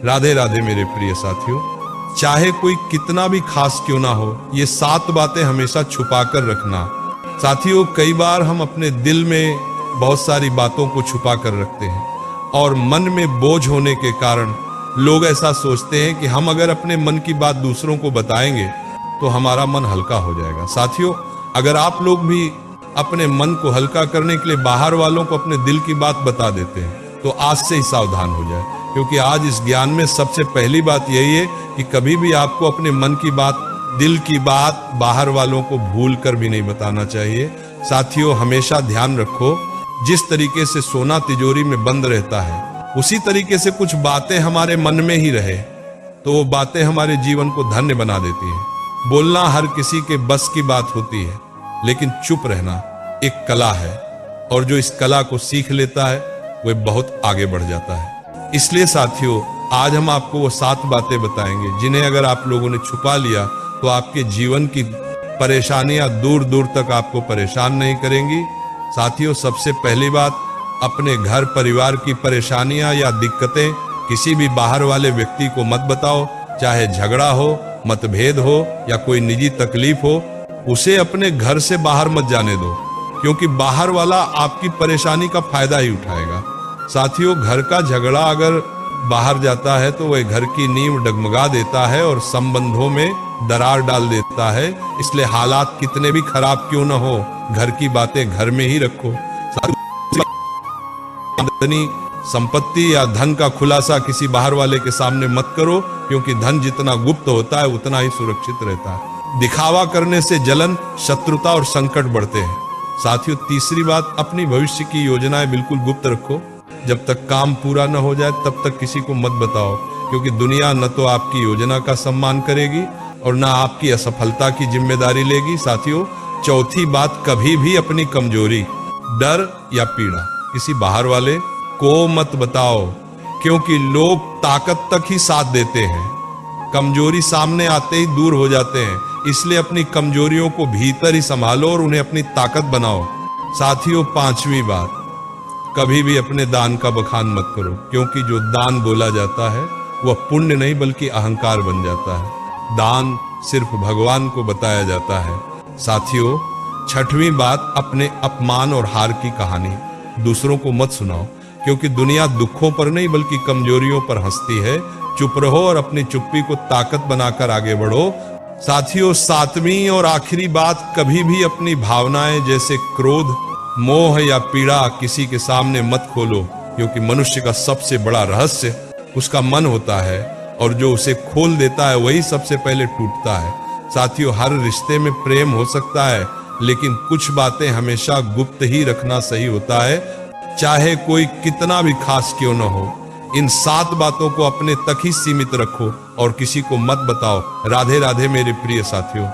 राधे राधे मेरे प्रिय साथियों। चाहे कोई कितना भी खास क्यों ना हो, ये 7 बातें हमेशा छुपा कर रखना। साथियों, कई बार हम अपने दिल में बहुत सारी बातों को छुपा कर रखते हैं और मन में बोझ होने के कारण लोग ऐसा सोचते हैं कि हम अगर अपने मन की बात दूसरों को बताएंगे तो हमारा मन हल्का हो जाएगा। साथियों, अगर आप लोग भी अपने मन को हल्का करने के लिए बाहर वालों को अपने दिल की बात बता देते हैं तो आज से ही सावधान हो जाए, क्योंकि आज इस ज्ञान में सबसे पहली बात यही है कि कभी भी आपको अपने मन की बात, दिल की बात बाहर वालों को भूल कर भी नहीं बताना चाहिए। साथियों, हमेशा ध्यान रखो, जिस तरीके से सोना तिजोरी में बंद रहता है उसी तरीके से कुछ बातें हमारे मन में ही रहे तो वो बातें हमारे जीवन को धन्य बना देती हैं। बोलना हर किसी के बस की बात होती है, लेकिन चुप रहना एक कला है और जो इस कला को सीख लेता है वह बहुत आगे बढ़ जाता है। इसलिए साथियों, आज हम आपको वो 7 बातें बताएंगे जिन्हें अगर आप लोगों ने छुपा लिया तो आपके जीवन की परेशानियां दूर दूर तक आपको परेशान नहीं करेंगी। साथियों, सबसे पहली बात, अपने घर परिवार की परेशानियां या दिक्कतें किसी भी बाहर वाले व्यक्ति को मत बताओ। चाहे झगड़ा हो, मतभेद हो या कोई निजी तकलीफ हो, उसे अपने घर से बाहर मत जाने दो, क्योंकि बाहर वाला आपकी परेशानी का फायदा ही उठाएगा। साथियों, घर का झगड़ा अगर बाहर जाता है तो वह घर की नींव डगमगा देता है और संबंधों में दरार डाल देता है। इसलिए हालात कितने भी खराब क्यों न हो, घर की बातें घर में ही रखो। संपत्ति या धन का खुलासा किसी बाहर वाले के सामने मत करो, क्योंकि धन जितना गुप्त होता है उतना ही सुरक्षित रहता है। दिखावा करने से जलन, शत्रुता और संकट बढ़ते हैं। साथियों, तीसरी बात, अपनी भविष्य की योजनाएं बिल्कुल गुप्त रखो। जब तक काम पूरा न हो जाए तब तक किसी को मत बताओ, क्योंकि दुनिया न तो आपकी योजना का सम्मान करेगी और न आपकी असफलता की जिम्मेदारी लेगी। साथियों, चौथी बात, कभी भी अपनी कमजोरी, डर या पीड़ा किसी बाहर वाले को मत बताओ, क्योंकि लोग ताकत तक ही साथ देते हैं, कमजोरी सामने आते ही दूर हो जाते हैं। इसलिए अपनी कमजोरियों को भीतर ही संभालो और उन्हें अपनी ताकत बनाओ। साथियों, 5वीं बात, कभी भी अपने दान का बखान मत करो, क्योंकि जो दान बोला जाता है वह पुण्य नहीं बल्कि अहंकार बन जाता है। दान सिर्फ भगवान को बताया जाता है। साथियों, 6वीं बात, अपने अपमान और हार की कहानी दूसरों को मत सुनाओ, क्योंकि दुनिया दुखों पर नहीं बल्कि कमजोरियों पर हंसती है। चुप रहो और अपनी चुप्पी को ताकत बनाकर आगे बढ़ो। साथियों, 7वीं और आखिरी बात, कभी भी अपनी भावनाएं जैसे क्रोध, मोह या पीड़ा किसी के सामने मत खोलो, क्योंकि मनुष्य का सबसे बड़ा रहस्य उसका मन होता है और जो उसे खोल देता है वही सबसे पहले टूटता है। साथियों, हर रिश्ते में प्रेम हो सकता है, लेकिन कुछ बातें हमेशा गुप्त ही रखना सही होता है, चाहे कोई कितना भी खास क्यों न हो। इन 7 बातों को अपने तक ही सीमित रखो और किसी को मत बताओ। राधे राधे मेरे प्रिय साथियों।